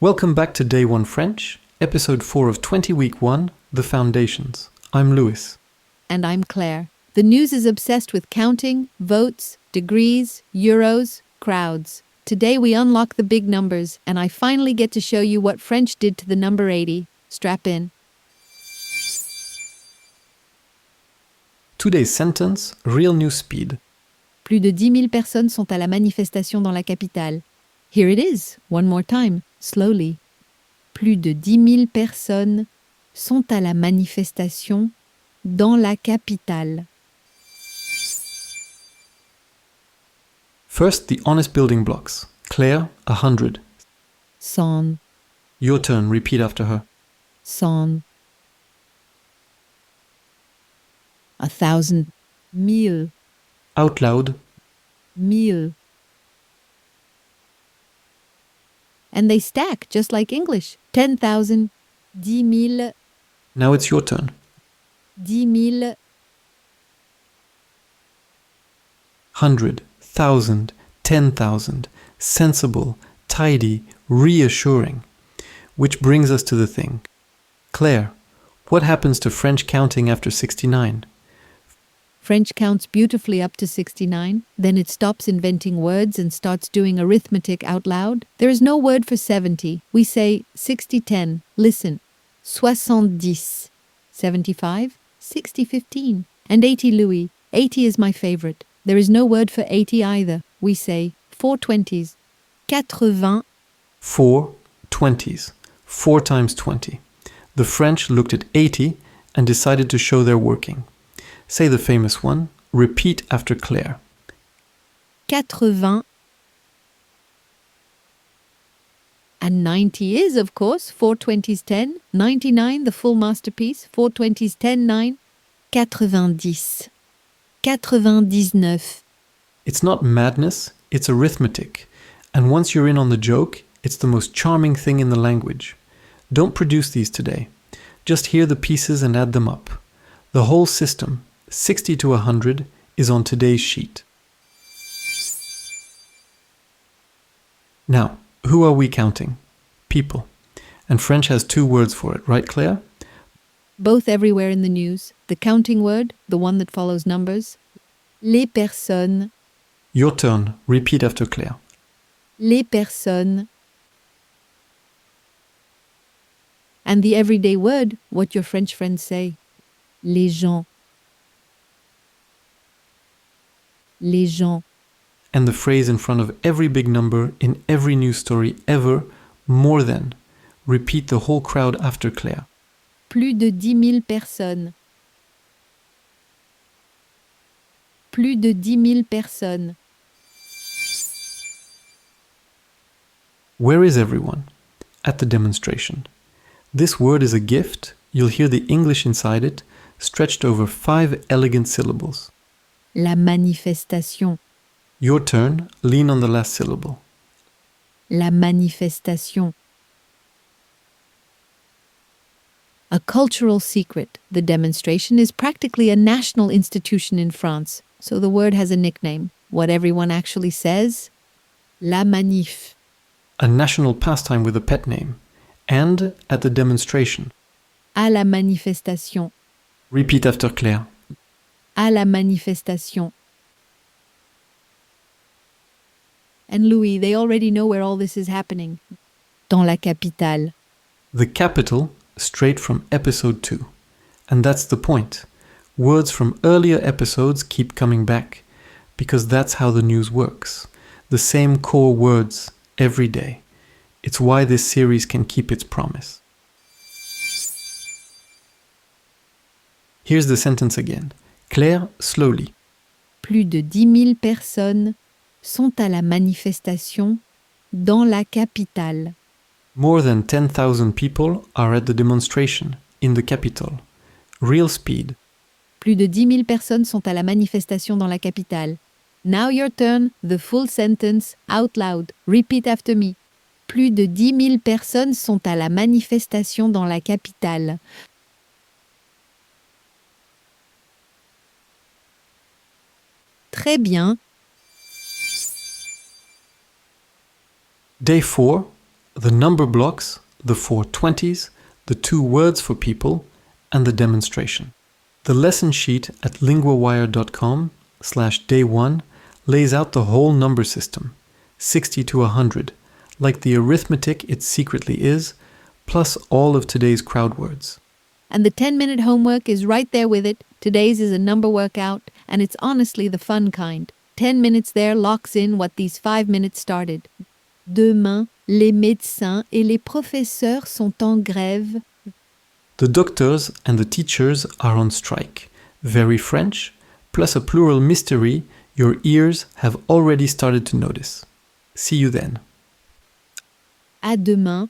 Welcome back to Day 1 French, episode 4 of 20 week 1, The Foundations. I'm Louis. And I'm Claire. The news is obsessed with counting, votes, degrees, euros, crowds. Today we unlock the big numbers, and I finally get to show you what French did to the number 80. Strap in. Today's sentence, real new speed. Plus de 10 000 personnes sont à la manifestation dans la capitale. Here it is, one more time, slowly. Plus de 10 000 personnes sont à la manifestation dans la capitale. First, the honest building blocks. Claire, 100. Sont, Your turn, repeat after her. sont. 1,000, mille, Out loud. mille. And they stack, just like English. 10,000, 10,000, Now it's your turn. 10,000. 100, 1,000, 10,000. Sensible, tidy, reassuring. Which brings us to the thing. Claire, what happens to French counting after 69? French counts beautifully up to 69, then it stops inventing words and starts doing arithmetic out loud. There is no word for 70. We say 60-10. Listen. 70, 75, 60-15. And 80 Louis. 80 is my favorite. There is no word for 80 either. We say 4 20s. 80. 4 20s. 4 times 20. The French looked at 80 and decided to show their working. Say the famous one. Repeat after Claire. 80. And 90 is, of course, 4 20s 10, 99, the full masterpiece, 4 20s 10, 9, 90, 99. It's not madness, it's arithmetic. And once you're in on the joke, it's the most charming thing in the language. Don't produce these today. Just hear the pieces and add them up. The whole system, 60 to 100, is on today's sheet. Now, who are we counting? People. And French has 2 words for it, right, Claire? Both everywhere in the news. The counting word, the one that follows numbers. Les personnes. Your turn. Repeat after Claire. Les personnes. And the everyday word, what your French friends say. Les gens. Les gens. And the phrase in front of every big number in every news story ever, more than. Repeat the whole crowd after Claire. Plus de 10 000 personnes. Plus de 10 000 personnes. Where is everyone? At the demonstration. This word is a gift. You'll hear the English inside it, stretched over 5 elegant syllables. La manifestation. Your turn, lean on the last syllable. La manifestation. A cultural secret. The demonstration is practically a national institution in France, so the word has a nickname. What everyone actually says? La manif. A national pastime with a pet name. And at the demonstration. À la manifestation. Repeat after Claire. À la manifestation. And Louis, they already know where all this is happening. Dans la capitale. The capital, straight from episode 2. And that's the point. Words from earlier episodes keep coming back, because that's how the news works. The same core words every day. It's why this series can keep its promise. Here's the sentence again. Claire, slowly. Plus de 10 000 personnes sont à la manifestation dans la capitale. More than 10,000 people are at the demonstration in the capital. Real speed. Plus de 10 000 personnes sont à la manifestation dans la capitale. Now your turn, the full sentence, out loud. Repeat after me. Plus de 10 000 personnes sont à la manifestation dans la capitale. Très bien. Day 4, the number blocks, the 4 20s, the 2 words for people, and the demonstration. The lesson sheet at linguawire.com/day1 lays out the whole number system, 60 to 100, like the arithmetic it secretly is, plus all of today's crowd words. And the 10-minute homework is right there with it. Today's is a number workout, and it's honestly the fun kind. 10 minutes there locks in what these 5 minutes started. Demain, les médecins et les professeurs sont en grève. The doctors and the teachers are on strike. Very French, plus a plural mystery your ears have already started to notice. See you then. À demain.